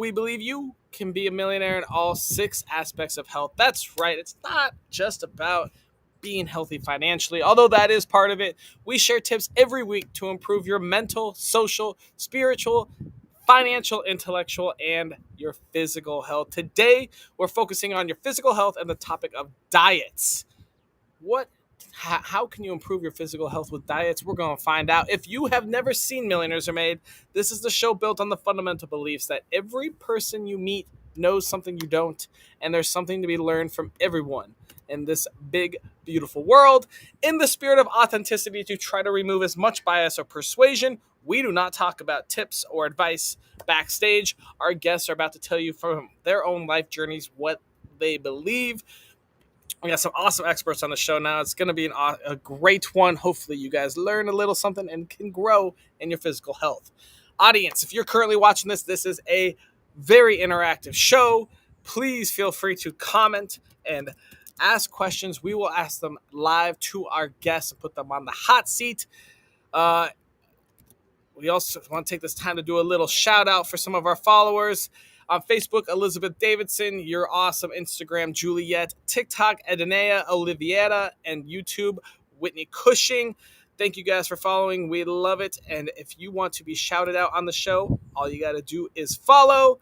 we believe you can be a millionaire in all 6 aspects of health. That's right. It's not just about being healthy financially, although that is part of it. We share tips every week to improve your mental, social, spiritual, financial, intellectual, and your physical health. Today, we're focusing on your physical health and the topic of diets. What how can you improve your physical health with diets? We're going to find out. If you have never seen Millionaires Are Made, this is the show built on the fundamental beliefs that every person you meet knows something you don't, and there's something to be learned from everyone in this big, beautiful world. In the spirit of authenticity, to try to remove as much bias or persuasion, we do not talk about tips or advice backstage. Our guests are about to tell you from their own life journeys what they believe. We got some awesome experts on the show now. It's going to be a great one. Hopefully, you guys learn a little something and can grow in your physical health. Audience, if you're currently watching this, this is a very interactive show. Please feel free to comment and ask questions. We will ask them live to our guests and put them on the hot seat. We also want to take this time to do a little shout out for some of our followers. On Facebook, Elizabeth Davidson, you're awesome. Instagram, Juliet. TikTok, Edenea Oliviera. And YouTube, Whitney Cushing. Thank you guys for following. We love it. And if you want to be shouted out on the show, all you got to do is follow.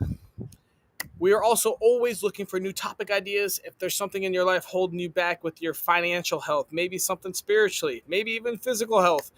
We are also always looking for new topic ideas. If there's something in your life holding you back with your financial health, maybe something spiritually, maybe even physical health,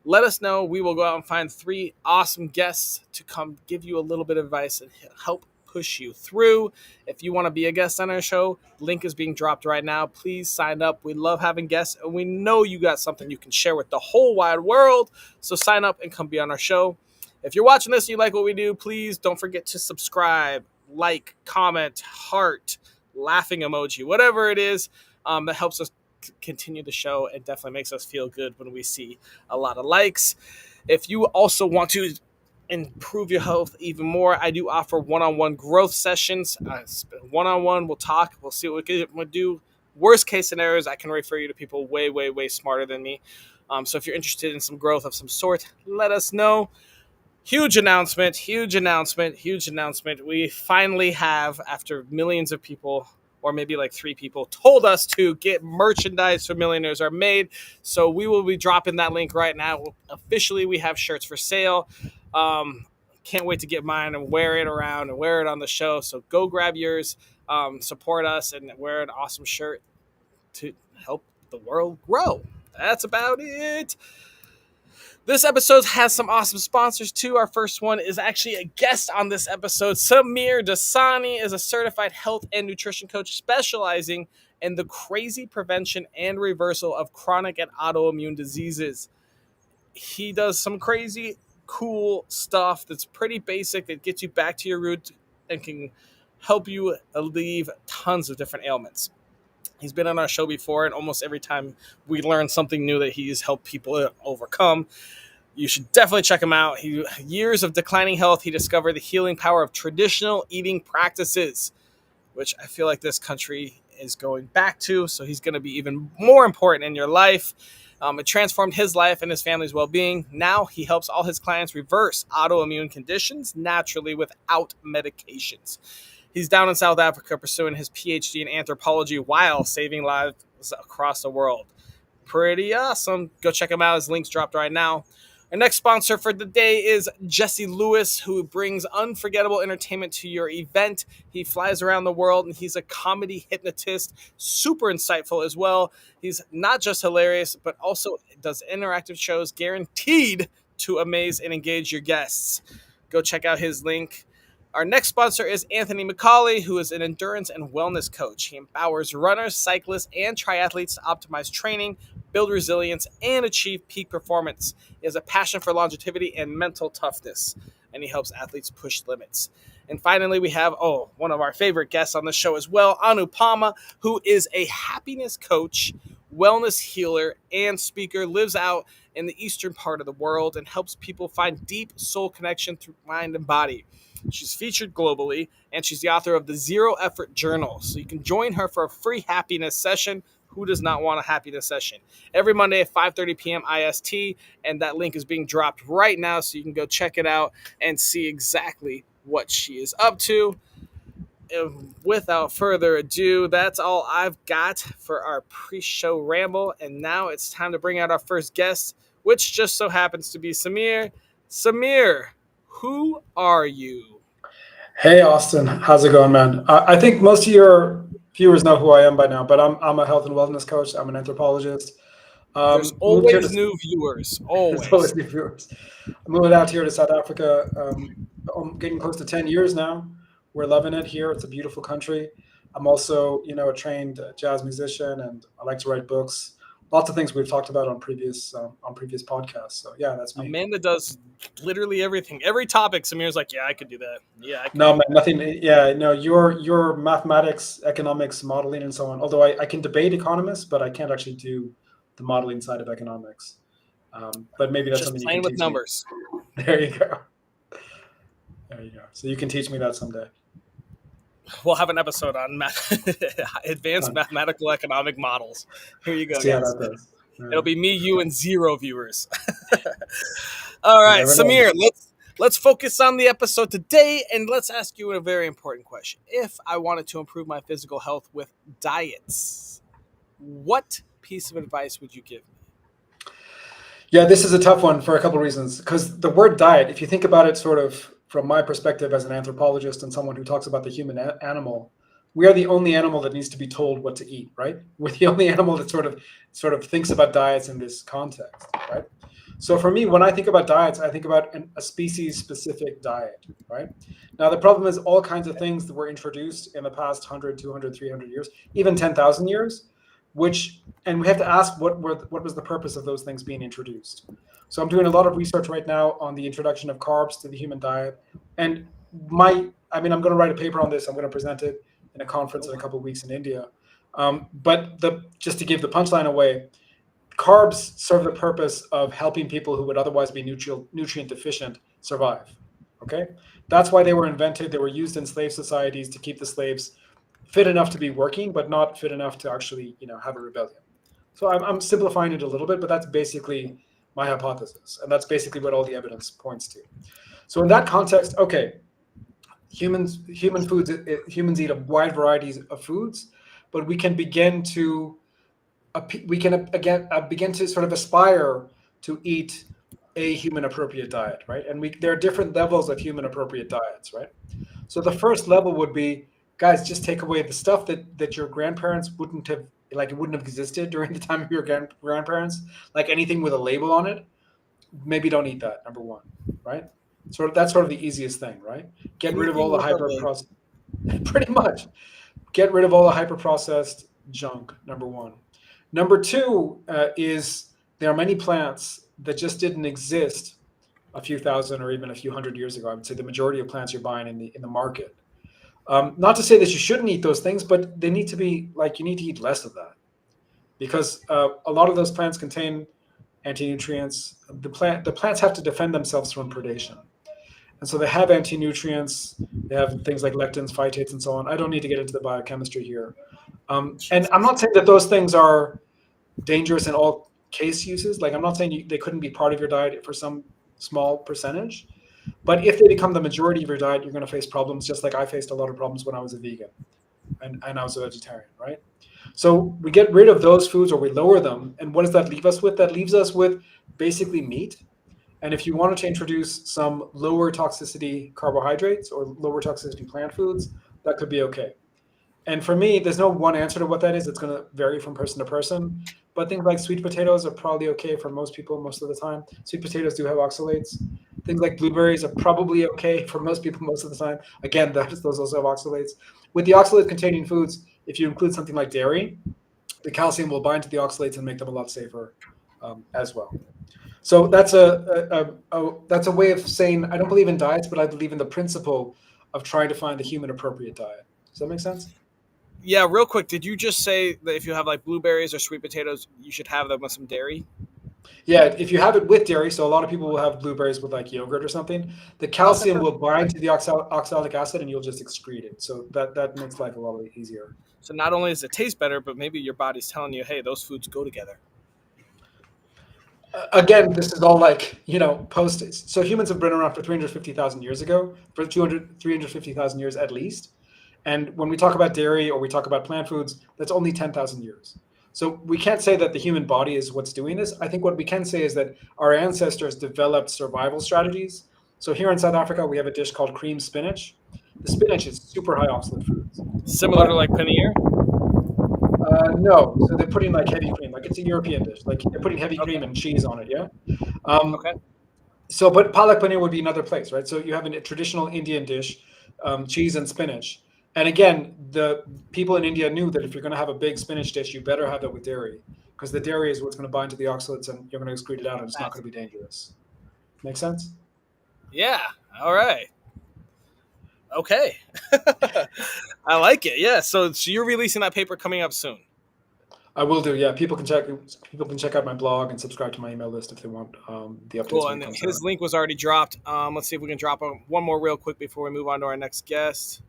let us know. We will go out and find 3 awesome guests to come give you a little bit of advice and help push you through. If you want to be a guest on our show, link is being dropped right now. Please sign up. We love having guests, and we know you got something you can share with the whole wide world. So sign up and come be on our show. If you're watching this and you like what we do, please don't forget to subscribe, like, comment, heart, laughing emoji, whatever it is that helps us continue the show. It definitely makes us feel good when we see a lot of likes. If you also want to improve your health even more, I do offer one-on-one growth sessions. One-on-one, we'll talk, we'll see what we can do. Worst case scenarios, I can refer you to people way, way, way smarter than me. So if you're interested in some growth of some sort, let us know. Huge announcement. We finally have, after millions of people, or maybe like 3 people, told us to get merchandise for Millionaires Are Made. So we will be dropping that link right now. Officially, we have shirts for sale. Can't wait to get mine and wear it around and wear it on the show. So go grab yours, support us, and wear an awesome shirt to help the world grow. That's about it. This episode has some awesome sponsors too. Our first one is actually a guest on this episode. Samir Dasani is a certified health and nutrition coach specializing in the crazy prevention and reversal of chronic and autoimmune diseases. He does some crazy cool stuff that's pretty basic that gets you back to your roots and can help you alleviate tons of different ailments. He's been on our show before, and almost every time we learn something new that he's helped people overcome. You should definitely check him out. Years of declining health, he discovered the healing power of traditional eating practices, which I feel like this country is going back to, so he's going to be even more important in your life. It transformed his life and his family's well-being. Now he helps all his clients reverse autoimmune conditions naturally without medications. He's down in South Africa pursuing his PhD in anthropology while saving lives across the world. Pretty awesome. Go check him out. His link's dropped right now. Our next sponsor for the day is Jesse Lewis, who brings unforgettable entertainment to your event. He flies around the world, and he's a comedy hypnotist, super insightful as well. He's not just hilarious, but also does interactive shows guaranteed to amaze and engage your guests. Go check out his link. Our next sponsor is Anthony McCauley, who is an endurance and wellness coach. He empowers runners, cyclists, and triathletes to optimize training, build resilience, and achieve peak performance. He has a passion for longevity and mental toughness, and he helps athletes push limits. And finally, we have, one of our favorite guests on the show as well, Anupama, who is a happiness coach, wellness healer, and speaker, lives out in the eastern part of the world and helps people find deep soul connection through mind and body. She's featured globally, and she's the author of the Zero Effort Journal. So you can join her for a free happiness session. Who does not want a happiness session? Every Monday at 5:30 p.m. IST, and that link is being dropped right now, so you can go check it out and see exactly what she is up to. And without further ado, that's all I've got for our pre-show ramble. And now it's time to bring out our first guest, which just so happens to be Samir. Samir, who are you? Hey Austin, how's it going, man? I think most of your viewers know who I am by now, but I'm a health and wellness coach. I'm an anthropologist. There's Moved here to always new viewers, there's always. always new viewers. I moved out here to South Africa. I'm getting close to 10 years now. We're loving it here. It's a beautiful country. I'm also, a trained jazz musician, and I like to write books. Lots of things we've talked about on previous podcasts. So yeah, that's A me. man that does literally everything. Every topic, Samir's like, yeah, I could do that. Yeah, I could No, do man, that. nothing. Yeah, no, your mathematics, economics, modeling, and so on. Although I can debate economists, but I can't actually do the modeling side of economics. But maybe that's Just something you can playing with teach me. numbers. There you go. There you go. So you can teach me that someday. We'll have an episode on advanced Done. mathematical economic models. Here you go, See how guys. that goes. It'll Yeah. be me, you, and zero viewers. All You right, never know. Samir, let's focus on the episode today, and let's ask you a very important question. If I wanted to improve my physical health with diets, what piece of advice would you give me? Yeah, this is a tough one for a couple of reasons. Because the word diet, if you think about it sort of from my perspective as an anthropologist and someone who talks about the human animal, we are the only animal that needs to be told what to eat, right? We're the only animal that sort of thinks about diets in this context, right? So for me, when I think about diets, I think about a species specific diet, right? Now the problem is all kinds of things that were introduced in the past 100, 200, 300 years, even 10,000 years, which and we have to ask what was the purpose of those things being introduced. So I'm doing a lot of research right now on the introduction of carbs to the human diet, and I'm going to write a paper on this. I'm going to present it in a conference in a couple of weeks in India. But just to give the punchline away, carbs serve the purpose of helping people who would otherwise be nutrient deficient survive. Okay, that's why they were invented. They were used in slave societies to keep the slaves fit enough to be working, but not fit enough to actually, have a rebellion. So I'm simplifying it a little bit, but that's basically my hypothesis, and that's basically what all the evidence points to. So in that context, okay, humans eat a wide variety of foods, but we can begin to again begin to sort of aspire to eat a human appropriate diet, right? And there are different levels of human appropriate diets, right? So the first level would be, guys, just take away the stuff that your grandparents wouldn't have, like, it wouldn't have existed during the time of your grandparents, like anything with a label on it. Maybe don't eat that. Number one, right? That's sort of the easiest thing, right? Get rid of all Anything the with a hyper label. processed, pretty much. Get rid of all the hyper processed junk. Number one. Number two is there are many plants that just didn't exist a few thousand or even a few hundred years ago. I would say the majority of plants you're buying in the market. Not to say that you shouldn't eat those things, but they need to be like, you need to eat less of that, because a lot of those plants contain anti-nutrients. The plants have to defend themselves from predation, and so they have anti-nutrients. They have things like lectins, phytates, and so on. I don't need to get into the biochemistry here, and I'm Jesus. not saying that those things are dangerous in all case uses. Like, I'm not saying they couldn't be part of your diet for some small percentage, but if they become the majority of your diet, you're going to face problems, just like I faced a lot of problems when I was a vegan and I was a vegetarian, right? So we get rid of those foods or we lower them. And what does that leave us with? That leaves us with basically meat. And if you wanted to introduce some lower toxicity carbohydrates or lower toxicity plant foods, that could be okay. And for me, there's no one answer to what that is. It's going to vary from person to person. But things like sweet potatoes are probably okay for most people most of the time. Sweet potatoes do have oxalates. Things like blueberries are probably okay for most people most of the time. Again, those also have oxalates. With the oxalate containing foods, if you include something like dairy, the calcium will bind to the oxalates and make them a lot safer as well. So that's a way of saying I don't believe in diets, but I believe in the principle of trying to find the human appropriate diet. Does that make sense? Yeah, real quick, did you just say that if you have like blueberries or sweet potatoes, you should have them with some dairy? Yeah, if you have it with dairy, so a lot of people will have blueberries with like yogurt or something. The Okay, calcium will perfect. bind to the oxalic acid, and you'll just excrete it. So that makes life a lot easier. So not only does it taste better, but maybe your body's telling you, hey, those foods go together. Again, this is all like, post. So humans have been around for 350,000 years ago, for 350,000 years at least. And when we talk about dairy or we talk about plant foods, that's only 10,000 years. So we can't say that the human body is what's doing this. I think what we can say is that our ancestors developed survival strategies. So here in South Africa, we have a dish called cream spinach. The spinach is super high oxalate foods, Similar to but like paneer. no. So they're putting like heavy cream, like it's a European dish. Like they're putting heavy Okay. cream and cheese on it. Yeah. Um, Okay. but palak paneer would be another place, right? So you have a traditional Indian dish, cheese and spinach. And again, the people in India knew that if you're going to have a big spinach dish, you better have it with dairy, because the dairy is what's going to bind to the oxalates and you're going to excrete it out and it's not That's going to be dangerous. Make sense? yeah. All right. Okay. I like it. Yeah. So you're releasing that paper coming up soon. I will do. Yeah, people can check out my blog and subscribe to my email list if they want the updates Cool. when it And comes his out. link was already dropped. Let's see if we can drop one more real quick before we move on to our next guest.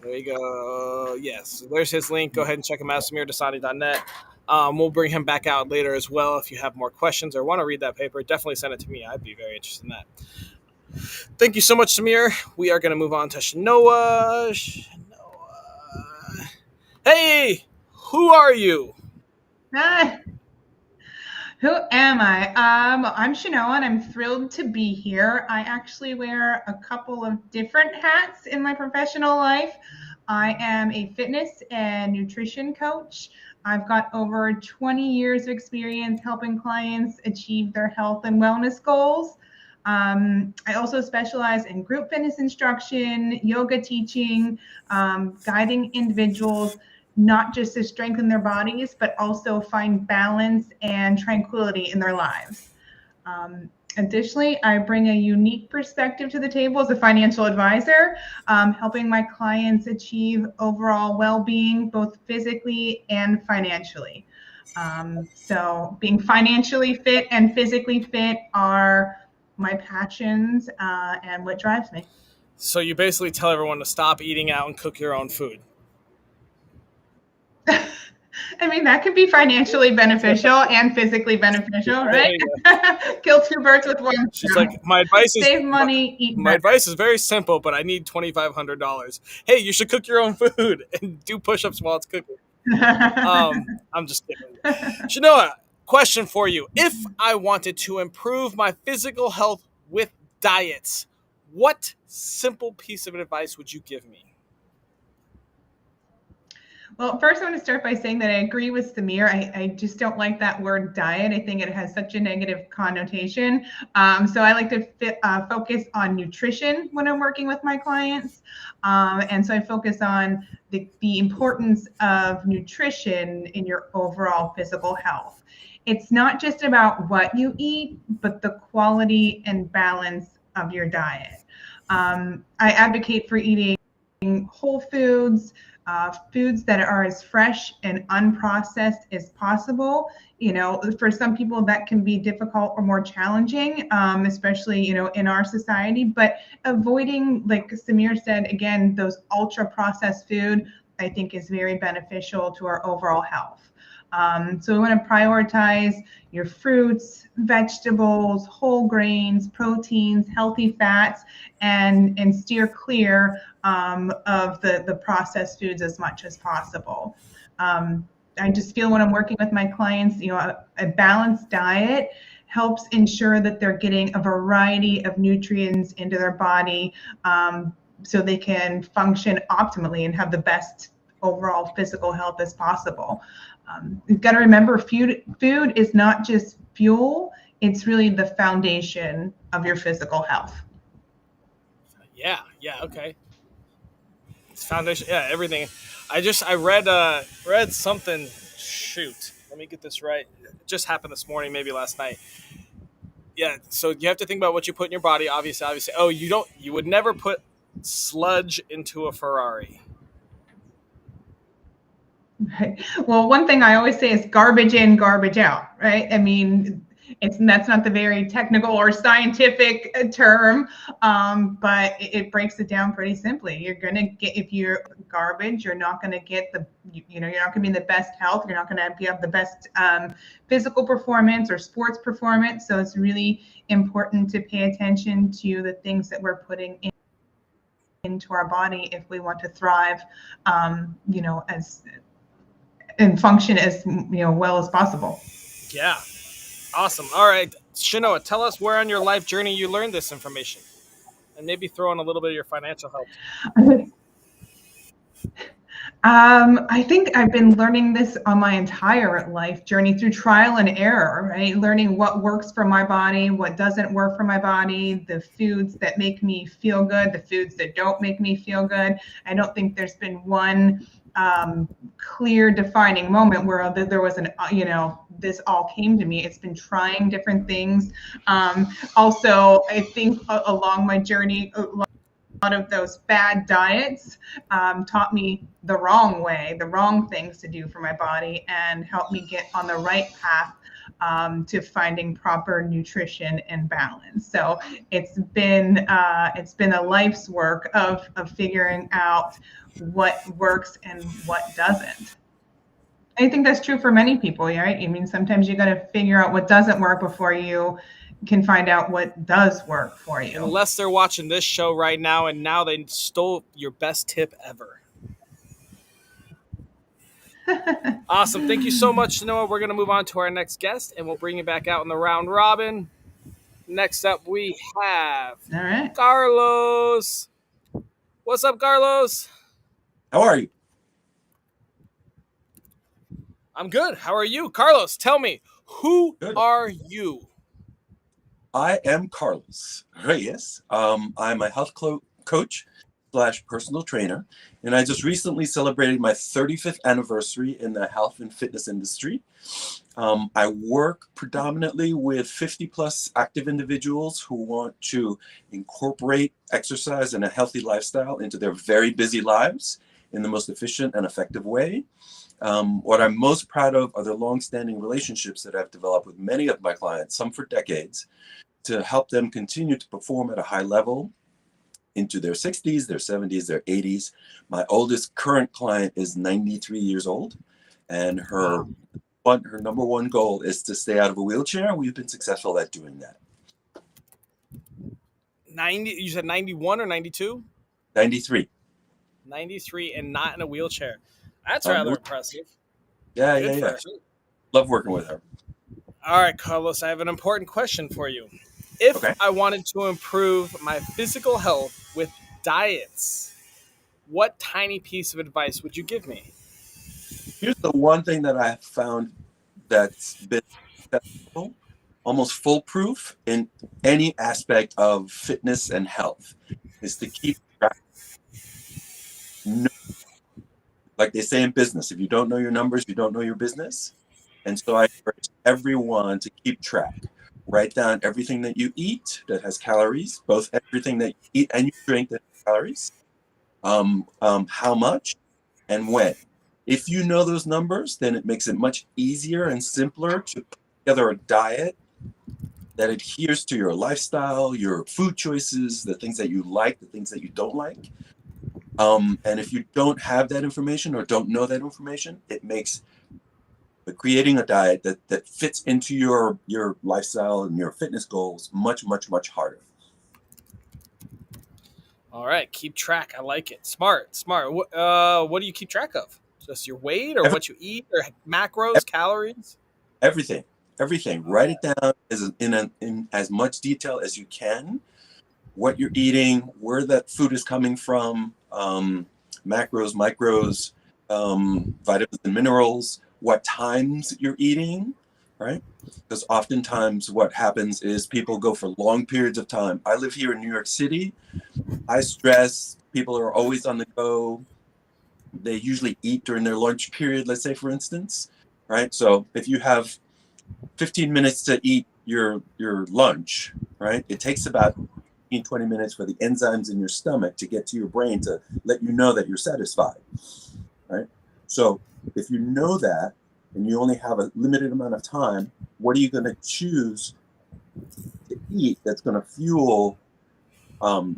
There you go. Yes, there's his link. Go ahead and check him out, SamirDasani.net. We'll bring him back out later as well. If you have more questions or want to read that paper, definitely send it to me. I'd be very interested in that. Thank you so much, Samir. We are going to move on to Shanoa. Hey, who are you? Hi, who am I? I'm Shanoa, and I'm thrilled to be here. I actually wear a couple of different hats in my professional life. I am a fitness and nutrition coach. I've got over 20 years of experience helping clients achieve their health and wellness goals. I also specialize in group fitness instruction, yoga teaching, guiding individuals not just to strengthen their bodies, but also find balance and tranquility in their lives. Additionally, I bring a unique perspective to the table as a financial advisor, helping my clients achieve overall well-being, both physically and financially. So being financially fit and physically fit are my passions and what drives me. So you basically tell everyone to stop eating out and cook your own food. I mean, that could be financially beneficial and physically beneficial, right? Kill two birds with one She's stone. like, my advice is Save money, eat my better. advice is very simple, but I need $2,500. Hey, you should cook your own food and do push-ups while it's cooking. I'm just kidding. Shanoa, question for you. If I wanted to improve my physical health with diets, what simple piece of advice would you give me? Well, first, I want to start by saying that I agree with Samir. I just don't like that word diet. I think it has such a negative connotation. So I like to focus on nutrition when I'm working with my clients. And so I focus on the importance of nutrition in your overall physical health. It's not just about what you eat, but the quality and balance of your diet. I advocate for eating whole foods, foods that are as fresh and unprocessed as possible. For some people that can be difficult or more challenging, especially, in our society, but avoiding, like Samir said, again, those ultra processed food, I think is very beneficial to our overall health. So we want to prioritize your fruits, vegetables, whole grains, proteins, healthy fats, and steer clear of the processed foods as much as possible. I just feel when I'm working with my clients, a balanced diet helps ensure that they're getting a variety of nutrients into their body, so they can function optimally and have the best overall physical health as possible. You've got to remember, food is not just fuel, it's really the foundation of your physical health. Yeah, okay. It's foundation, yeah, everything. I read something. Shoot, let me get this right. It just happened this morning, maybe last night. Yeah, so you have to think about what you put in your body. Obviously. Oh, you would never put sludge into a Ferrari. Right. Well, one thing I always say is garbage in, garbage out, right? I mean, that's not the very technical or scientific term, but it breaks it down pretty simply. You're gonna get, if you're garbage, you're not gonna get you're not gonna be in the best health. You're not gonna have the best physical performance or sports performance. So it's really important to pay attention to the things that we're putting into our body if we want to thrive, as and function as well as possible. Yeah. Awesome. All right, Shanoa, tell us where on your life journey you learned this information, and maybe throw in a little bit of your financial help. I think I've been learning this on my entire life journey through trial and error, right? Learning what works for my body, what doesn't work for my body, the foods that make me feel good, the foods that don't make me feel good. I don't think there's been one clear defining moment where there was this all came to me. It's been trying different things. Also, I think along my journey, lot of those bad diets taught me the wrong way, the wrong things to do for my body, and helped me get on the right path to finding proper nutrition and balance. So it's been a life's work of figuring out what works and what doesn't. I think that's true for many people, right? I mean, sometimes you got to figure out what doesn't work before you can find out what does work for you. Unless they're watching this show right now and now they stole your best tip ever. Awesome. Thank you so much, Noah. We're going to move on to our next guest, and we'll bring you back out in the round robin. Next up, we have All right. Carlos. What's up, Carlos? How are you? I'm good. How are you? Carlos, tell me, who Good. are you? I am Carlos Reyes. I'm a health coach / personal trainer, and I just recently celebrated my 35th anniversary in the health and fitness industry. I work predominantly with 50 plus active individuals who want to incorporate exercise and a healthy lifestyle into their very busy lives in the most efficient and effective way. What I'm most proud of are the long-standing relationships that I've developed with many of my clients, some for decades, to help them continue to perform at a high level into their 60s, their 70s, their 80s. My oldest current client is 93 years old, and her number one goal is to stay out of a wheelchair. We've been successful at doing that. 90, you said 91 or 92? 93. 93 and not in a wheelchair. That's rather impressive. Yeah, Good yeah, yeah. her. Love working with her. All right, Carlos, I have an important question for you. If I wanted to improve my physical health with diets, what tiny piece of advice would you give me? Here's the one thing that I have found that's been successful, almost foolproof in any aspect of fitness and health, is to keep track. Like they say in business, if you don't know your numbers, you don't know your business. And so I encourage everyone to keep track. Write down everything that you eat that has calories, both everything that you eat and you drink that has calories, how much and when. If you know those numbers, then it makes it much easier and simpler to put together a diet that adheres to your lifestyle, your food choices, the things that you like, the things that you don't like. And if you don't have that information or don't know that information, it makes creating a diet that fits into your lifestyle and your fitness goals much, much, much harder. All right, keep track. I like it. Smart. What do you keep track of? Just your weight or what you eat or macros, calories? Everything. Write it down in as much detail as you can. What you're eating, where that food is coming from, macros, micros, vitamins and minerals, what times you're eating, right? Because oftentimes what happens is people go for long periods of time. I live here in New York City. High stress, people are always on the go. They usually eat during their lunch period, let's say, for instance, right? So if you have 15 minutes to eat your lunch, right? It takes about 20 minutes for the enzymes in your stomach to get to your brain to let you know that you're satisfied, right? So if you know that, and you only have a limited amount of time, what are you going to choose to eat that's going to fuel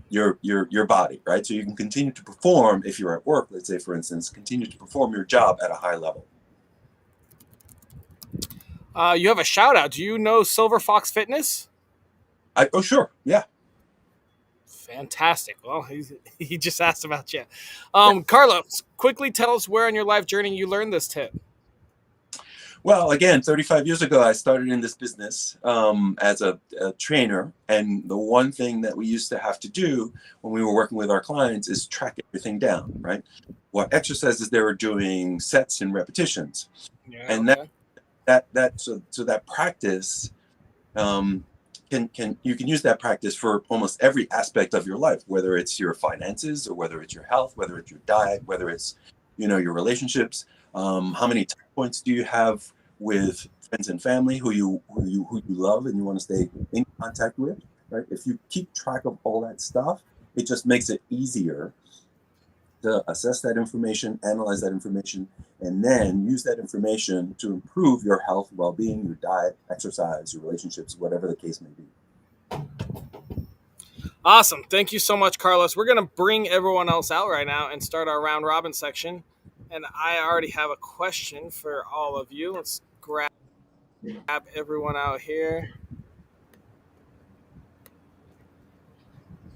your body, right? So you can continue to perform if you're at work, let's say, for instance, continue to perform your job at a high level. You have a shout out. Do you know Silver Fox Fitness? Oh, sure. Yeah. Fantastic. Well, he just asked about you. Carlos, quickly tell us where on your life journey you learned this tip. Well, again, 35 years ago, I started in this business as a trainer. And the one thing that we used to have to do when we were working with our clients is track everything down, right? What exercises they were doing, sets and repetitions. Yeah, and okay. so that practice you can use that practice for almost every aspect of your life, whether it's your finances or whether it's your health, whether it's your diet, whether it's your relationships. How many touch points do you have with friends and family who you love and you want to stay in contact with, right? If you keep track of all that stuff, it just makes it easier to assess that information, analyze that information, and then use that information to improve your health, well-being, your diet, exercise, your relationships, whatever the case may be. Awesome. Thank you so much, Carlos. We're going to bring everyone else out right now and start our round robin section. And I already have a question for all of you. Let's grab everyone out here.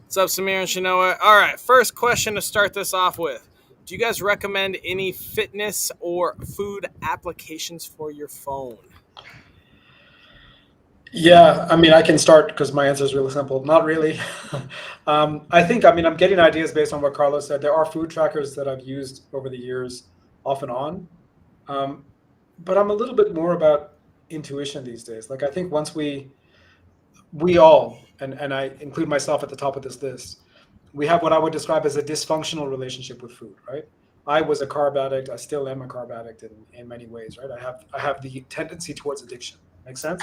What's up, Samir and Shanoa? All right, first question to start this off with. Do you guys recommend any fitness or food applications for your phone? Yeah, I mean, I can start because my answer is really simple. Not really. I think, I'm getting ideas based on what Carlos said. There are food trackers that I've used over the years, off and on. But I'm a little bit more about intuition these days. Like, I think once we all, and I include myself at the top of this list, we have what I would describe as a dysfunctional relationship with food, right? I was a carb addict. I still am a carb addict in many ways, right? I have the tendency towards addiction. Make sense?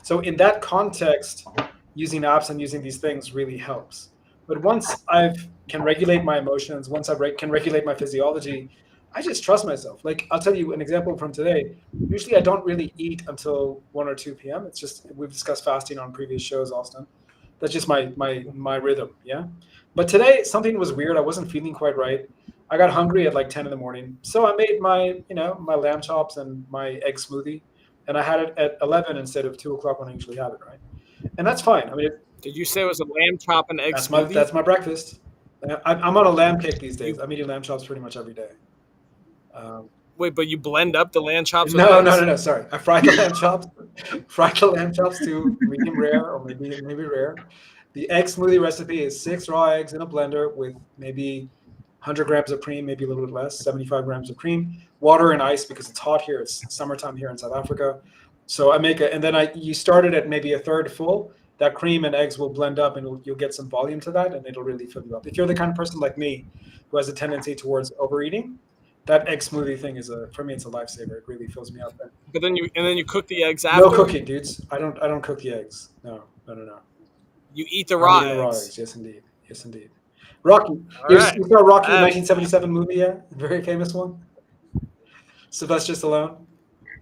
So in that context, using apps and using these things really helps. But once I can regulate my emotions, once I can regulate my physiology, I just trust myself. Like, I'll tell you an example from today. Usually I don't really eat until 1 or 2 p.m. It's just, we've discussed fasting on previous shows, Austin. That's just my rhythm, yeah? But today, something was weird. I wasn't feeling quite right. I got hungry at like 10 in the morning. So I made my lamb chops and my egg smoothie. And I had it at 11 instead of 2 o'clock when I usually have it, right? And that's fine. I mean, did you say it was a lamb chop and egg smoothie? That's my breakfast. I'm on a lamb kick these days. I'm eating lamb chops pretty much every day. Wait, but you blend up the lamb chops? No. Sorry, I fried the lamb chops. Fried the lamb chops to medium rare or maybe rare. The egg smoothie recipe is 6 raw eggs in a blender with maybe 100 grams of cream, maybe a little bit less, 75 grams of cream, water and ice because it's hot here. It's summertime here in South Africa. So I make it, and then you start it at maybe a third full. That cream and eggs will blend up and you'll get some volume to that and it'll really fill you up. If you're the kind of person like me who has a tendency towards overeating, that egg smoothie thing for me, it's a lifesaver. It really fills me up. But then you cook the eggs after? No cooking, dudes. I don't cook the eggs. No. You eat the raw eggs? The raw eggs, yes indeed. Rocky. You saw Rocky, 1977 movie, yeah? Very famous one. Sylvester Stallone.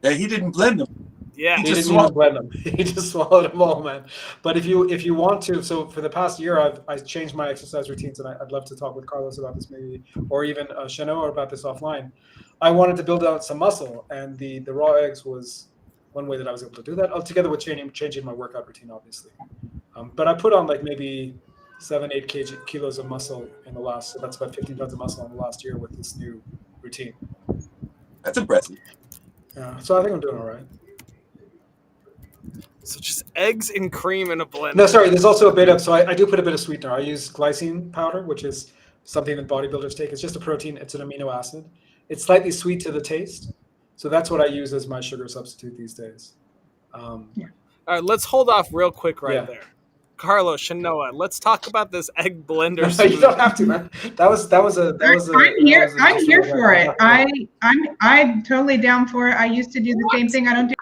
Yeah, he didn't blend them. Yeah, he didn't even blend them. He just swallowed them all, man. But if you want to, so for the past year, I've changed my exercise routines, and I'd love to talk with Carlos about this maybe, or even Shanoa about this offline. I wanted to build out some muscle, and the raw eggs was one way that I was able to do that, together with changing my workout routine, obviously. But I put on like maybe 7-8 kilos of muscle in the last, so that's about 15 pounds of muscle in the last year with this new routine. That's impressive. Yeah, so I think I'm doing all right. So just eggs and cream in a blender. No, sorry, there's also a bit of, so I do put a bit of sweetener. I use glycine powder, which is something that bodybuilders take. It's just a protein, it's an amino acid. It's slightly sweet to the taste. So that's what I use as my sugar substitute these days. All right, let's hold off real quick there. Carlos, Shanoa, let's talk about this egg blender. No, you don't have to, man. That was I'm here for it. I'm totally down for it. I used to do the same thing. I don't do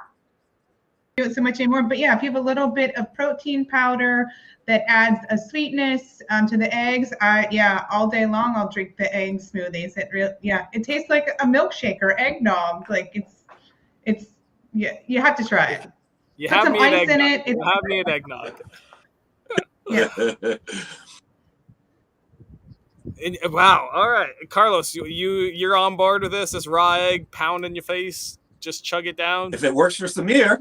it so much anymore. But yeah, if you have a little bit of protein powder that adds a sweetness to the eggs, all day long I'll drink the egg smoothies. It tastes like a milkshake or eggnog. Like It's, yeah, you have to try it. You Put have some me an ice in eggnog. it. You have me an eggnog. Yeah. And, wow. All right, Carlos, you're on board with this? This raw egg pound in your face, just chug it down. If it works for Samir,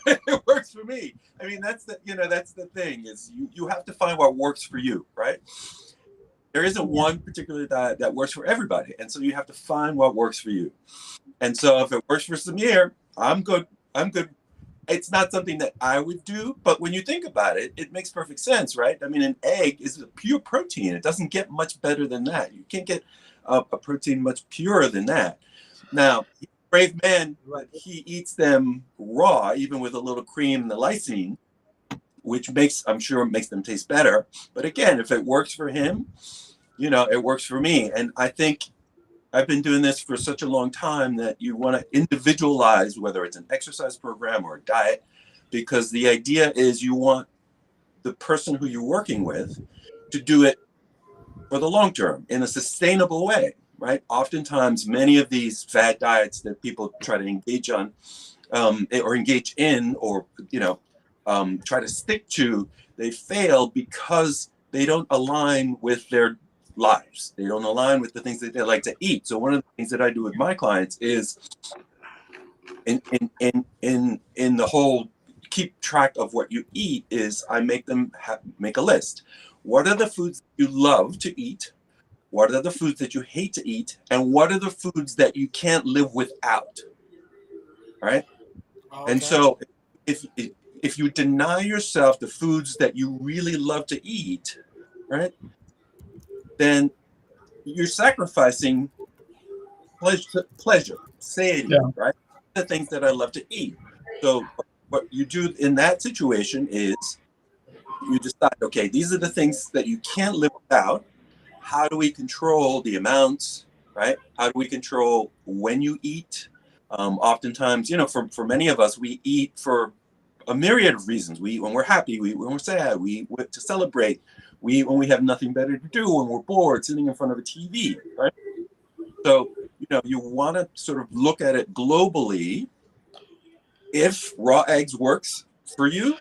it works for me. I mean, that's the thing is you have to find what works for you, right? There isn't one particular diet that works for everybody, and so you have to find what works for you. And so if it works for Samir, I'm good. I'm good. It's not something that I would do, but when you think about it, it makes perfect sense, right? I mean, an egg is a pure protein. It doesn't get much better than that. You can't get a protein much purer than that. Now, brave man, he eats them raw, even with a little cream and the lysine, which I'm sure makes them taste better. But again, if it works for him, it works for me. And I think I've been doing this for such a long time that you want to individualize, whether it's an exercise program or a diet, because the idea is you want the person who you're working with to do it for the long term in a sustainable way, right? Oftentimes, many of these fad diets that people try to engage on or engage in or, try to stick to, they fail because they don't align with their lives. They don't align with the things that they like to eat. So one of the things that I do with my clients is in the whole keep track of what you eat is I make them make a list. What are the foods you love to eat? What are the foods that you hate to eat? And what are the foods that you can't live without? Right? Okay. And so if you deny yourself the foods that you really love to eat, right, then you're sacrificing pleasure, satiety, right? The things that I love to eat. So what you do in that situation is you decide, okay, these are the things that you can't live without. How do we control the amounts, right? How do we control when you eat? Oftentimes, for many of us, we eat for a myriad of reasons. We eat when we're happy, we eat when we're sad, we eat to celebrate, we eat when we have nothing better to do, when we're bored, sitting in front of a TV, right? So, you want to sort of look at it globally. If raw eggs works for you,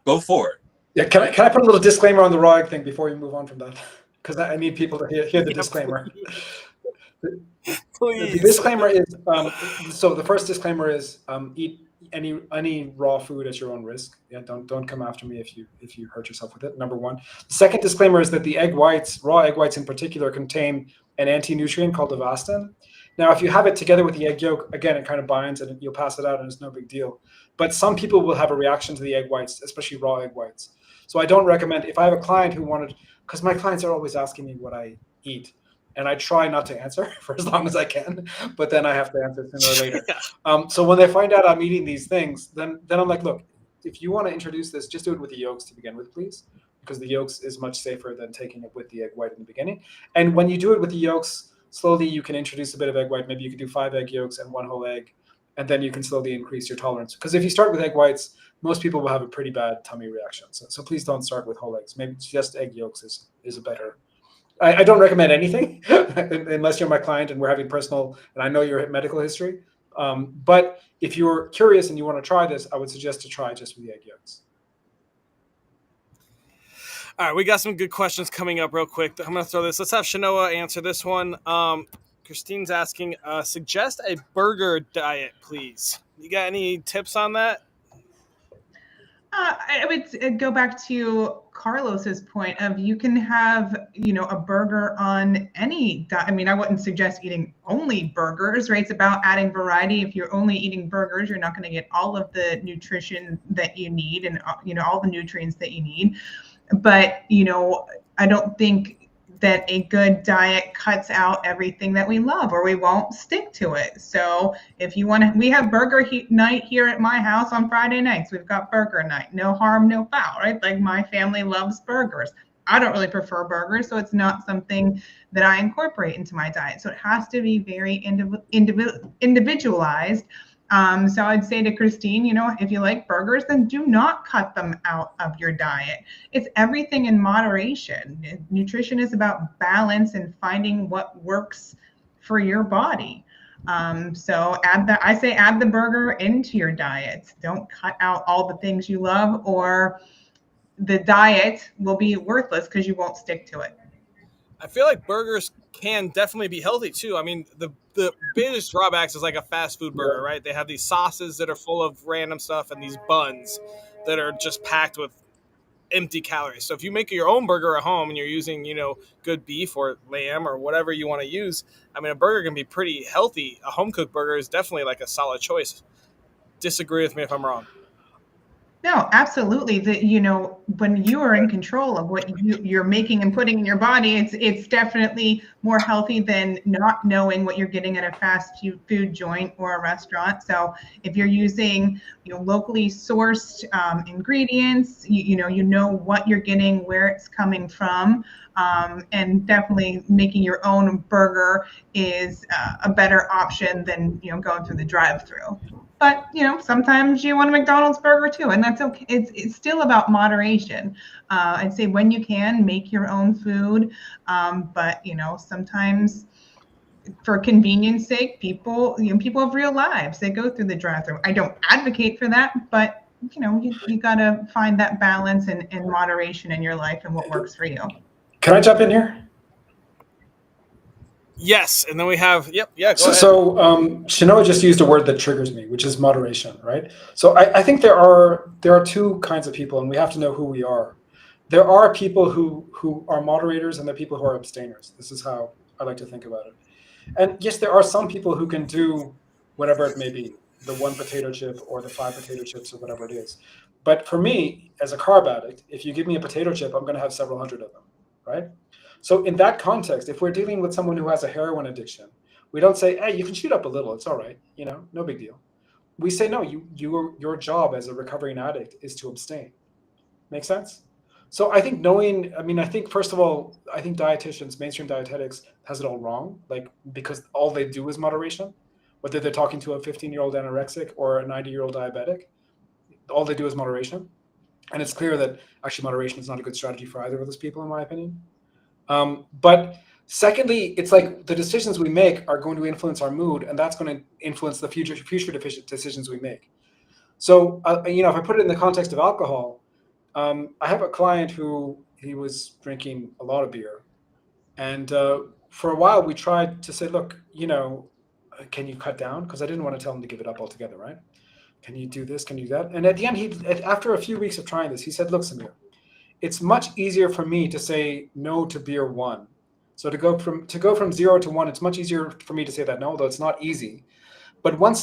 go for it. Yeah, can I put a little disclaimer on the raw egg thing before we move on from that? Because I need people to hear the disclaimer. Please. The disclaimer is so the first disclaimer is eat any raw food at your own risk. Yeah, don't come after me if you hurt yourself with it. Number one. The second disclaimer is that the raw egg whites in particular, contain an anti-nutrient called avastin. Now, if you have it together with the egg yolk, again, it kind of binds and you'll pass it out and it's no big deal. But some people will have a reaction to the egg whites, especially raw egg whites. So I don't recommend, if I have a client who because my clients are always asking me what I eat, and I try not to answer for as long as I can, but then I have to answer sooner or later. Yeah. So when they find out I'm eating these things, then I'm like, look, if you want to introduce this, just do it with the yolks to begin with, please, because the yolks is much safer than taking it with the egg white in the beginning. And when you do it with the yolks, slowly you can introduce a bit of egg white. Maybe you could do 5 egg yolks and 1 whole egg, and then you can slowly increase your tolerance. Because if you start with egg whites, most people will have a pretty bad tummy reaction. So please don't start with whole eggs. Maybe just egg yolks is a better. I don't recommend anything unless you're my client and we're having personal, and I know your medical history. But if you're curious and you want to try this, I would suggest to try just with the egg yolks. All right, we got some good questions coming up real quick. I'm going to throw this. Let's have Shanoa answer this one. Christine's asking, suggest a burger diet, please. You got any tips on that? I would go back to Carlos's point of you can have, a burger on any diet. I mean, I wouldn't suggest eating only burgers, right? It's about adding variety. If you're only eating burgers, you're not going to get all of the nutrition that you need and, all the nutrients that you need. But, I don't think that a good diet cuts out everything that we love, or we won't stick to it. So if you want to, we have burger night here at my house on Friday nights. We've got burger night, no harm, no foul, right? Like my family loves burgers. I don't really prefer burgers, so it's not something that I incorporate into my diet. So it has to be very individualized. So I'd say to Christine, if you like burgers, then do not cut them out of your diet. It's everything in moderation. Nutrition is about balance and finding what works for your body. So I say add the burger into your diet. Don't cut out all the things you love, or the diet will be worthless because you won't stick to it. I feel like burgers can definitely be healthy too. I mean, the biggest drawbacks is like a fast food burger, right? They have these sauces that are full of random stuff and these buns that are just packed with empty calories. So if you make your own burger at home and you're using, good beef or lamb or whatever you want to use, I mean, a burger can be pretty healthy. A home cooked burger is definitely like a solid choice. Disagree with me if I'm wrong. No, absolutely. When you are in control of what you're making and putting in your body, it's definitely more healthy than not knowing what you're getting at a fast food joint or a restaurant. So if you're using, locally sourced ingredients, you know what you're getting, where it's coming from, and definitely making your own burger is a better option than going through the drive-through. But sometimes you want a McDonald's burger too, and that's okay. It's still about moderation. I'd say when you can, make your own food. But sometimes for convenience sake, people have real lives. They go through the drive-through. I don't advocate for that, but you gotta find that balance and moderation in your life and what works for you. Can I jump in here? Yes, and then we have go ahead. So Shanoa just used a word that triggers me, which is moderation, right? So I think there are two kinds of people, and we have to know who we are. There are people who are moderators, and there are people who are abstainers. This is how I like to think about it. And yes, there are some people who can do whatever it may be, the 1 potato chip or the 5 potato chips or whatever it is. But for me, as a carb addict, if you give me a potato chip, I'm going to have several hundred of them, right? So in that context, if we're dealing with someone who has a heroin addiction, we don't say, hey, you can shoot up a little. It's all right. No big deal. We say, no, your job as a recovering addict is to abstain. Make sense? So I think first of all, I think dietitians, mainstream dietetics has it all wrong, because all they do is moderation, whether they're talking to a 15-year-old anorexic or a 90-year-old diabetic, all they do is moderation. And it's clear that actually moderation is not a good strategy for either of those people, in my opinion. But secondly, it's like the decisions we make are going to influence our mood, and that's going to influence the future decisions we make. So, if I put it in the context of alcohol, I have a client who he was drinking a lot of beer, and for a while we tried to say, look, can you cut down? Because I didn't want to tell him to give it up altogether, right? Can you do this? Can you do that? And at the end, after a few weeks of trying this, he said, look, Samir, it's much easier for me to say no to beer 1. So to go from 0 to 1, it's much easier for me to say that no, although it's not easy. But when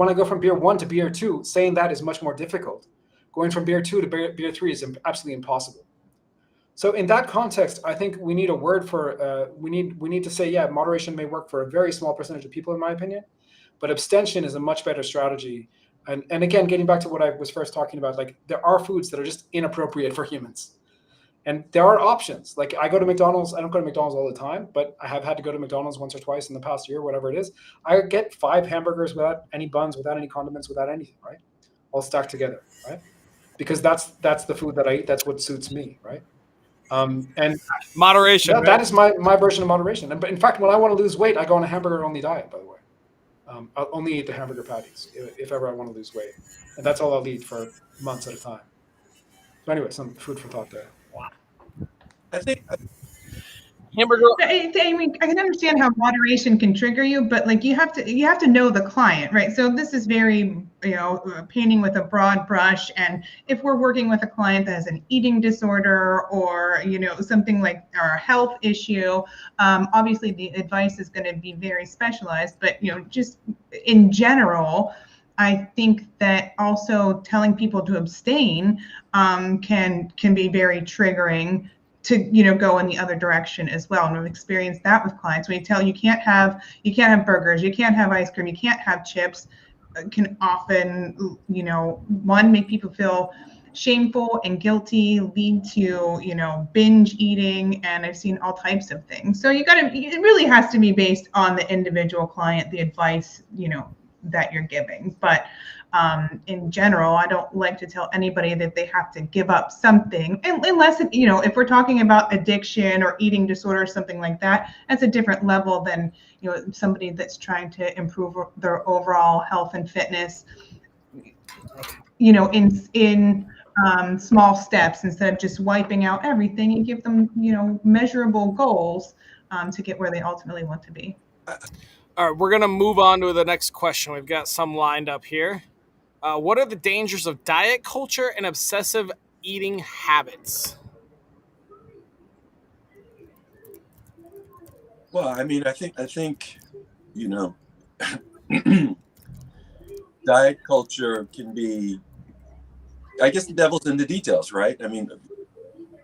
I go from beer 1 to beer 2, saying that is much more difficult. Going from beer 2 to beer 3 is absolutely impossible. So in that context, I think we need a word for we need to say, yeah, moderation may work for a very small percentage of people, in my opinion, but abstention is a much better strategy. And again, getting back to what I was first talking about, there are foods that are just inappropriate for humans. And there are options. Like I go to McDonald's. I don't go to McDonald's all the time, but I have had to go to McDonald's once or twice in the past year, whatever it is. I get 5 hamburgers without any buns, without any condiments, without anything, right? All stacked together, right? Because that's the food that I eat. That's what suits me, right? And moderation. Right? That is my version of moderation. And in fact, when I want to lose weight, I go on a hamburger-only diet, by the way. I'll only eat the hamburger patties if ever I want to lose weight. And that's all I'll eat for months at a time. So anyway, some food for thought there. Wow. I think hamburger. I mean, I can understand how moderation can trigger you, but you have to know the client, right? So this is very, painting with a broad brush. And if we're working with a client that has an eating disorder or, something like our health issue, obviously the advice is going to be very specialized, but, just in general, I think that also telling people to abstain can be very triggering to go in the other direction as well. And we've experienced that with clients. When you tell you can't have burgers, you can't have ice cream, you can't have chips, can often one, make people feel shameful and guilty, lead to binge eating, and I've seen all types of things. So it really has to be based on the individual client, the advice that you're giving. But in general. I don't like to tell anybody that they have to give up something, unless, if we're talking about addiction or eating disorder or something like that, that's a different level than, somebody that's trying to improve their overall health and fitness, in small steps, instead of just wiping out everything. You give them, measurable goals to get where they ultimately want to be. All right, we're going to move on to the next question. We've got some lined up here. What are the dangers of diet culture and obsessive eating habits? Well, I mean, I think diet culture can be, I guess the devil's in the details, right? I mean,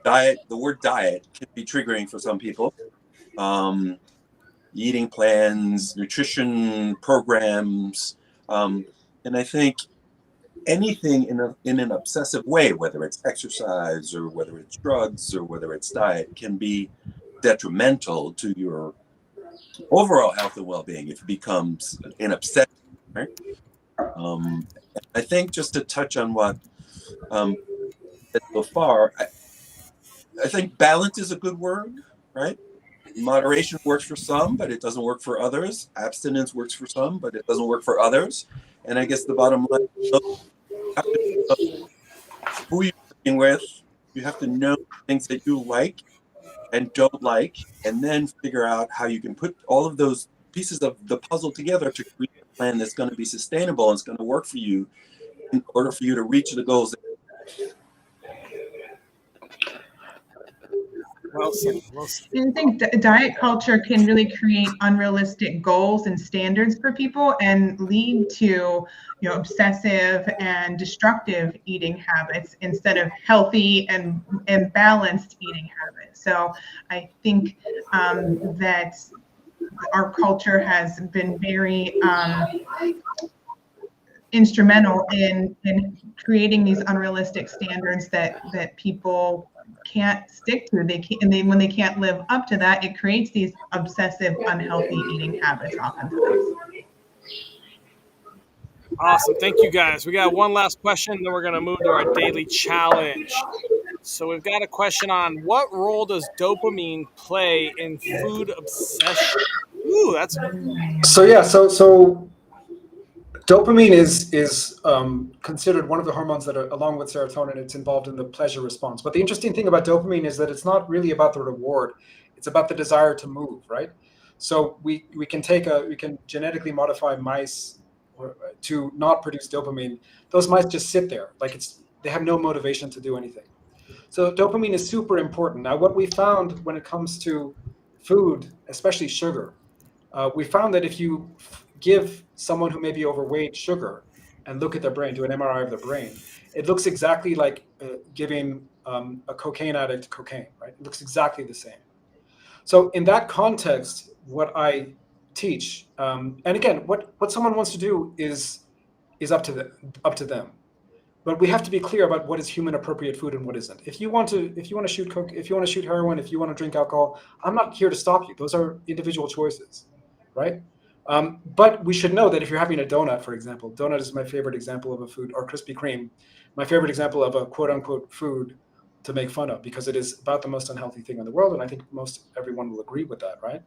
the word diet can be triggering for some people. Eating plans, nutrition programs, and I think anything in an obsessive way, whether it's exercise or whether it's drugs or whether it's diet, can be detrimental to your overall health and well-being if it becomes an obsession, right? I think, just to touch on what so far, I think balance is a good word, right? Moderation works for some, but it doesn't work for others. Abstinence works for some, but it doesn't work for others. And I guess the bottom line, you have to know who you're working with. You have to know things that you like and don't like, and then figure out how you can put all of those pieces of the puzzle together to create a plan that's going to be sustainable and it's going to work for you in order for you to reach the goals. Well said. Well said. I think diet culture can really create unrealistic goals and standards for people and lead to, obsessive and destructive eating habits instead of healthy and balanced eating habits. So I think that our culture has been very instrumental in creating these unrealistic standards that people can't stick to. When they can't live up to that, it creates these obsessive, unhealthy eating habits oftentimes. Awesome. Thank you, guys. We got one last question, then we're going to move to our daily challenge. So we've got a question on what role does dopamine play in food obsession? Ooh, that's So dopamine is considered one of the hormones that are, along with serotonin, it's involved in the pleasure response. But the interesting thing about dopamine is that it's not really about the reward; it's about the desire to move, right? So we can genetically modify mice to not produce dopamine. Those mice just sit there, they have no motivation to do anything. So dopamine is super important. Now, what we found when it comes to food, especially sugar, we found that if you give someone who may be overweight sugar and look at their brain, do an MRI of their brain, it looks exactly like giving a cocaine addict cocaine, right? It looks exactly the same. So in that context, what I teach, and again, what someone wants to do is up to them. But we have to be clear about what is human appropriate food and what isn't. If you want to shoot coke, if you want to shoot heroin, if you want to drink alcohol, I'm not here to stop you. Those are individual choices, right? But we should know that if you're having a donut, for example, donut is my favorite example of a food, or Krispy Kreme, my favorite example of a quote unquote food to make fun of, because it is about the most unhealthy thing in the world, and I think most everyone will agree with that, right?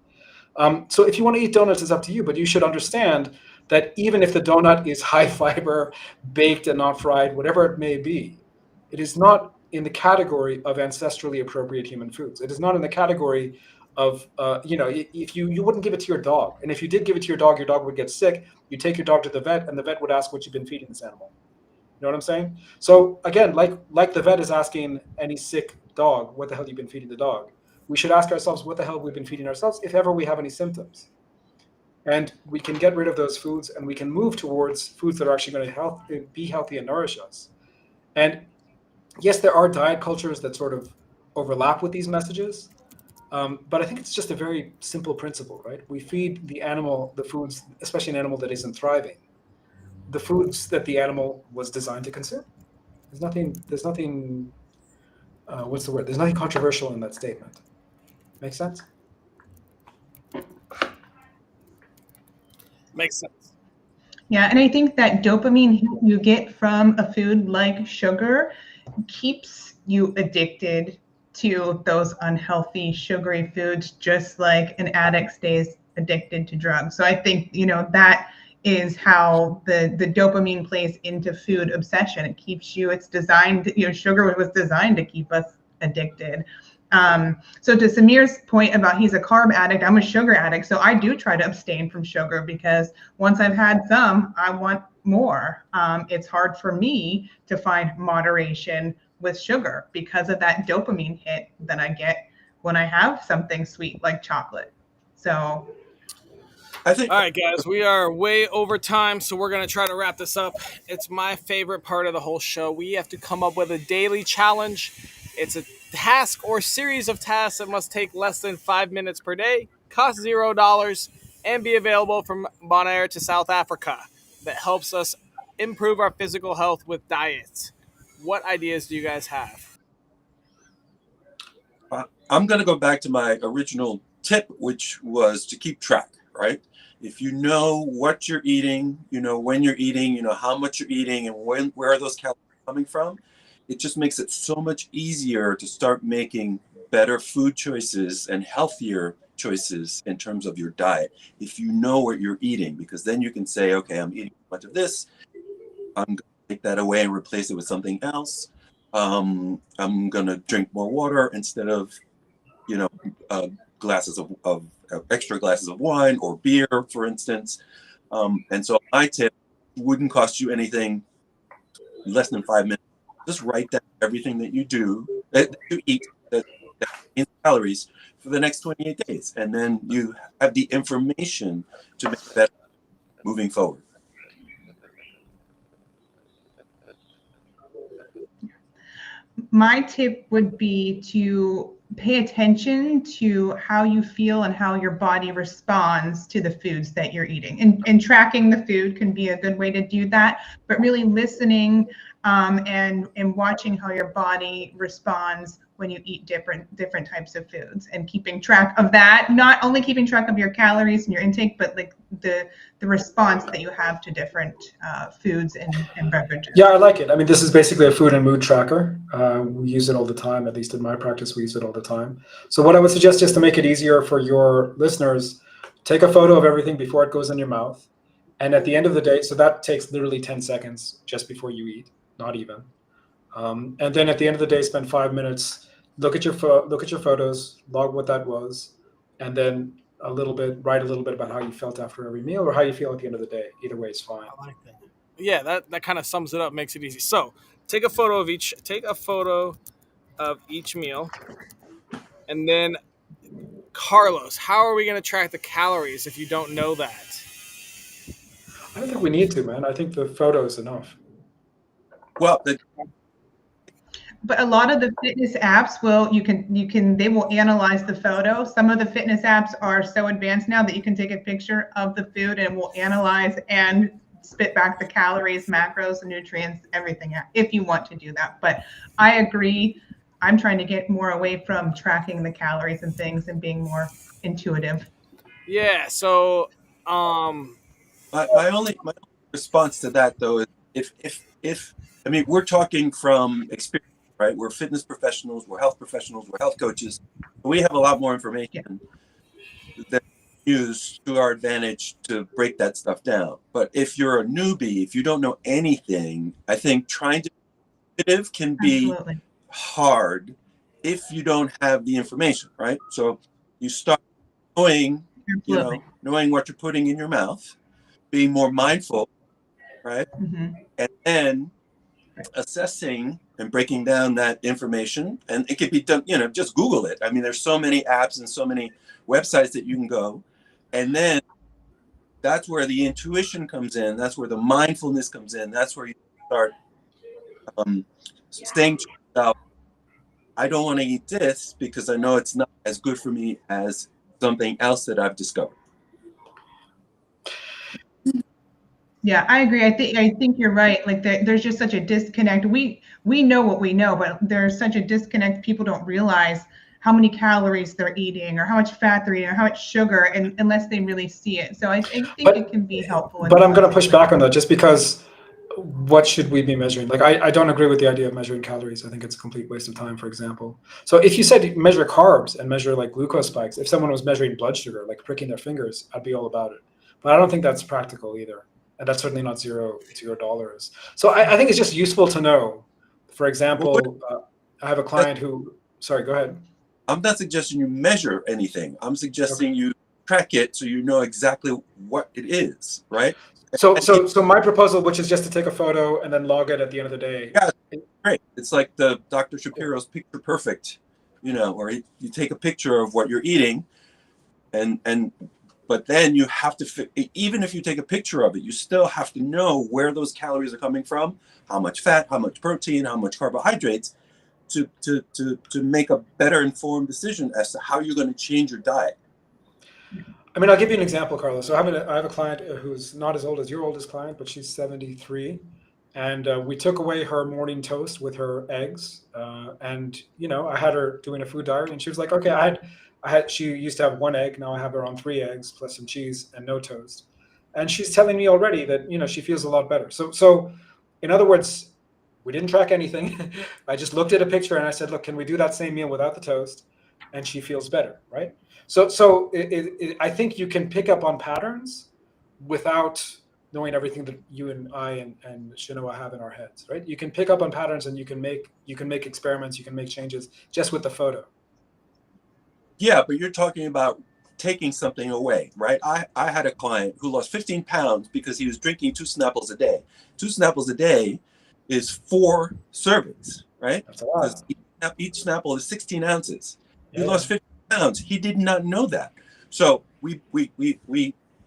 So if you want to eat donuts, it's up to you, but you should understand that even if the donut is high fiber, baked and not fried, whatever it may be, it is not in the category of ancestrally appropriate human foods. It is not in the category of, if you wouldn't give it to your dog. And if you did give it to your dog would get sick. You take your dog to the vet and the vet would ask what you've been feeding this animal. You know what I'm saying? So again, like the vet is asking any sick dog, what the hell you've been feeding the dog? We should ask ourselves what the hell we've been feeding ourselves if ever we have any symptoms. And we can get rid of those foods and we can move towards foods that are actually going to be healthy and nourish us. And yes, there are diet cultures that sort of overlap with these messages. But I think it's just a very simple principle, right? We feed the animal the foods, especially an animal that isn't thriving, the foods that the animal was designed to consume. There's nothing, what's the word? There's nothing controversial in that statement. Make sense? Makes sense. Yeah, and I think that dopamine hit you get from a food like sugar keeps you addicted to those unhealthy sugary foods, just like an addict stays addicted to drugs. So I think, that is how the dopamine plays into food obsession. It keeps you, it's designed, sugar was designed to keep us addicted. So to Samir's point about he's a carb addict, I'm a sugar addict. So I do try to abstain from sugar because once I've had some, I want more. It's hard for me to find moderation with sugar because of that dopamine hit that I get when I have something sweet like chocolate. So I think All right, guys, we are way over time, so we're going to try to wrap this up. It's my favorite part of the whole show. We have to come up with a daily challenge. It's a task or series of tasks that must take less than 5 minutes per day, cost $0, and be available from Bonaire to South Africa that helps us improve our physical health with diets. What ideas do you guys have? I'm going to go back to my original tip, which was to keep track, right? If you know what you're eating, you know when you're eating, you know how much you're eating, and where are those calories coming from, it just makes it so much easier to start making better food choices and healthier choices in terms of your diet. If you know what you're eating, because then you can say, okay, I'm eating a bunch of this, I'm going to take that away and replace it with something else. I'm going to drink more water instead of, glasses of extra glasses of wine or beer, for instance. And so my tip wouldn't cost you anything less than 5 minutes. Just write down everything that you do, that you eat, that in calories for the next 28 days. And then you have the information to make better moving forward. my tip would be to pay attention to how you feel and how your body responds to the foods that you're eating. And tracking the food can be a good way to do that, but really listening and watching how your body responds when you eat different types of foods, and keeping track of that, not only keeping track of your calories and your intake, but like the response that you have to different foods and beverages. Yeah, I like it. I mean, this is basically a food and mood tracker. We use it all the time. At least in my practice, we use it all the time. So what I would suggest, just to make it easier for your listeners, take a photo of everything before it goes in your mouth. And at the end of the day, so that takes literally 10 seconds just before you eat, not even. And then at the end of the day, spend 5 minutes, look at your photos, log what that was, and then write a little bit about how you felt after every meal or how you feel at the end of the day. Either way is fine. I like that. Yeah, that kind of sums it up, makes it easy. So take a photo of each meal, and then Carlos, how are we going to track the calories if you don't know that? I don't think we need to, man. I think the photo is enough. Well, But a lot of the fitness apps they will analyze the photo. Some of the fitness apps are so advanced now that you can take a picture of the food and it will analyze and spit back the calories, macros, nutrients, everything, if you want to do that. But I agree. I'm trying to get more away from tracking the calories and things and being more intuitive. Yeah, so my only response to that, though, is if I mean, we're talking from experience, right? We're fitness professionals, we're health professionals, we're health coaches. We have a lot more information that we use to our advantage to break that stuff down. But if you're a newbie, if you don't know anything, I think trying to be creative can be hard if you don't have the information, right? So you start knowing, knowing what you're putting in your mouth, being more mindful, right? Mm-hmm. And then assessing and breaking down that information. And it could be done, just Google it. I mean, there's so many apps and so many websites that you can go. And then that's where the intuition comes in. That's where the mindfulness comes in. That's where you start saying to yourself, I don't want to eat this because I know it's not as good for me as something else that I've discovered. Yeah, I agree. I think you're right. Like there's just such a disconnect. We know what we know, but there's such a disconnect. People don't realize how many calories they're eating or how much fat they're eating or how much sugar, and unless they really see it. So I think it can be helpful. But I'm going to push back on that, just because what should we be measuring? Like, I don't agree with the idea of measuring calories. I think it's a complete waste of time, for example. So if you said measure carbs and measure like glucose spikes, if someone was measuring blood sugar, like pricking their fingers, I'd be all about it. But I don't think that's practical either. And that's certainly not $0. So I think it's just useful to know. For example, I have a client who, sorry, go ahead. I'm not suggesting you measure anything. I'm suggesting you track it so you know exactly what it is, right? So my proposal, which is just to take a photo and then log it at the end of the day. Yeah, great. It's like the Dr. Shapiro's picture perfect, where you take a picture of what you're eating, but then you have to, even if you take a picture of it, you still have to know where those calories are coming from, how much fat, how much protein, how much carbohydrates, to make a better informed decision as to how you're going to change your diet. I mean, I'll give you an example, Carlos. So I have a client who's not as old as your oldest client, but she's 73. And we took away her morning toast with her eggs. And, I had her doing a food diary, and she was like, okay, she used to have one egg. Now I have her on 3 eggs plus some cheese and no toast. And she's telling me already that, she feels a lot better. So in other words, we didn't track anything. I just looked at a picture and I said, look, can we do that same meal without the toast? And she feels better, right? So I think you can pick up on patterns without knowing everything that you and I and Shinoa have in our heads, right? You can pick up on patterns, and you can make experiments, you can make changes just with the photo. Yeah, but you're talking about taking something away, right? I had a client who lost 15 pounds because he was drinking 2 Snapples a day. 2 Snapples a day is 4 servings, right? That's a lot. Each Snapple is 16 ounces. He Yeah. lost 15 pounds. He did not know that. So we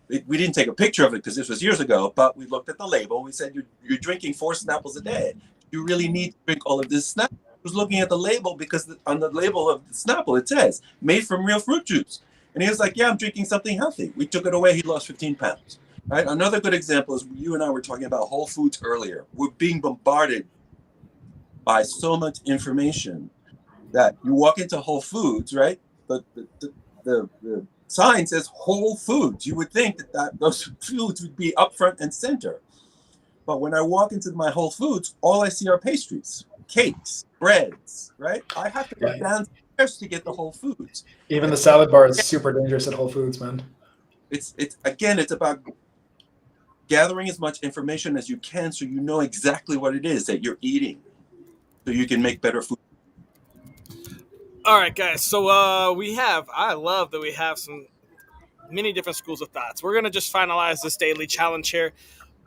didn't take a picture of it because this was years ago, but we looked at the label. We said, you're drinking 4 Snapples a day. You really need to drink all of this Snapple. I was looking at the label because on the label of the Snapple, it says, made from real fruit juice. And he was like, yeah, I'm drinking something healthy. We took it away. He lost 15 pounds. Right? Another good example is you and I were talking about Whole Foods earlier. We're being bombarded by so much information that you walk into Whole Foods, right? The sign says Whole Foods. You would think that those foods would be up front and center. But when I walk into my Whole Foods, all I see are pastries, cakes, breads, right? I have to go downstairs to get the Whole Foods. Even the salad bar is super dangerous at Whole Foods, man. It's about gathering as much information as you can so you know exactly what it is that you're eating, so you can make better food. All right, guys. So I love that we have some many different schools of thoughts. We're going to just finalize this daily challenge here.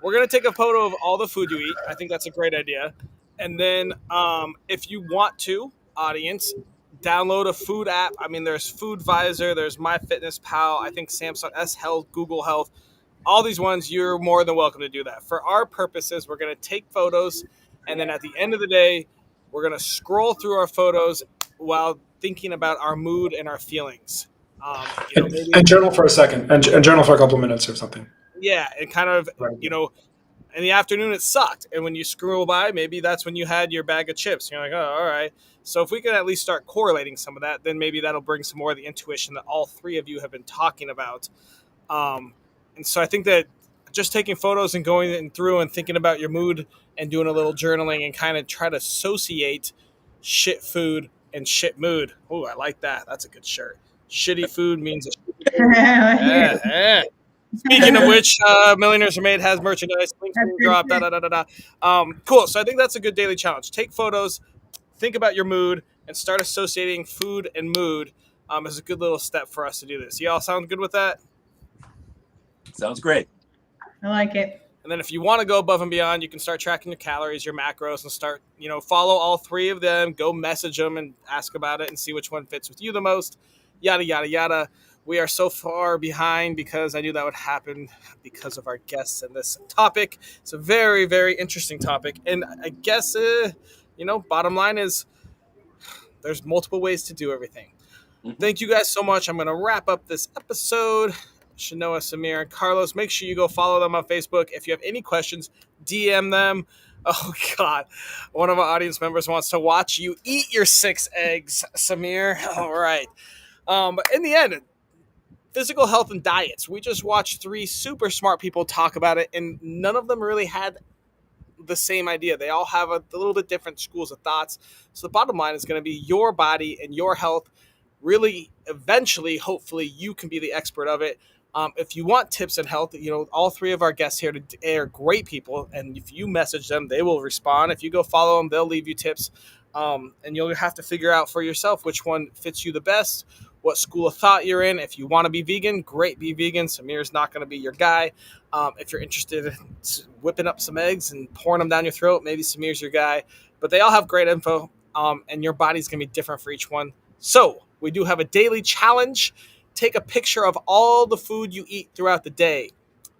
We're going to take a photo of all the food you eat. I think that's a great idea. And then if you want to, audience, download a food app. I mean, there's FoodVisor, there's MyFitnessPal, I think Samsung S Health, Google Health. All these ones, you're more than welcome to do that. For our purposes, we're going to take photos, and then at the end of the day, we're going to scroll through our photos while thinking about our mood and our feelings. And journal for a second, and journal for a couple minutes or something. Yeah, and kind of, in the afternoon it sucked. And when you scroll by, maybe that's when you had your bag of chips. You're like, oh, all right. So if we can at least start correlating some of that, then maybe that'll bring some more of the intuition that all 3 of you have been talking about. And so I think that just taking photos and going through and thinking about your mood and doing a little journaling and kind of try to associate shit food and shit mood. Oh, I like that. That's a good shirt. Shitty food means a shitty mood. Speaking of which, Millionaires Are Made has merchandise. Links being dropped. Cool. So I think that's a good daily challenge. Take photos, think about your mood, and start associating food and mood as a good little step for us to do this. Y'all sound good with that? Sounds great. I like it. And then if you want to go above and beyond, you can start tracking your calories, your macros, and start, follow all 3 of them. Go message them and ask about it and see which one fits with you the most. Yada, yada, yada. We are so far behind because I knew that would happen because of our guests and this topic. It's a very, very interesting topic. And I guess, bottom line is there's multiple ways to do everything. Mm-hmm. Thank you guys so much. I'm going to wrap up this episode. Shanoa, Samir, and Carlos. Make sure you go follow them on Facebook. If you have any questions, DM them. Oh, God. One of our audience members wants to watch you eat your 6 eggs, Samir. All right. But in the end, physical health and diets. We just watched 3 super smart people talk about it, and none of them really had the same idea. They all have a little bit different schools of thoughts. So the bottom line is going to be your body and your health. Really, eventually, hopefully, you can be the expert of it. If you want tips and health, all 3 of our guests here today are great people, and if you message them, they will respond. If you go follow them, they'll leave you tips, and you'll have to figure out for yourself which one fits you the best, what school of thought you're in. If you want to be vegan, great, be vegan. Samir's not going to be your guy. If you're interested in whipping up some eggs and pouring them down your throat, maybe Samir's your guy. But they all have great info, and your body's going to be different for each one. So we do have a daily challenge. Take a picture of all the food you eat throughout the day.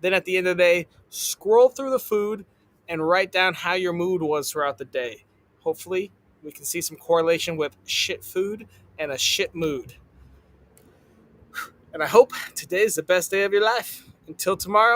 Then at the end of the day, scroll through the food and write down how your mood was throughout the day. Hopefully, we can see some correlation with shit food and a shit mood. And I hope today is the best day of your life. Until tomorrow.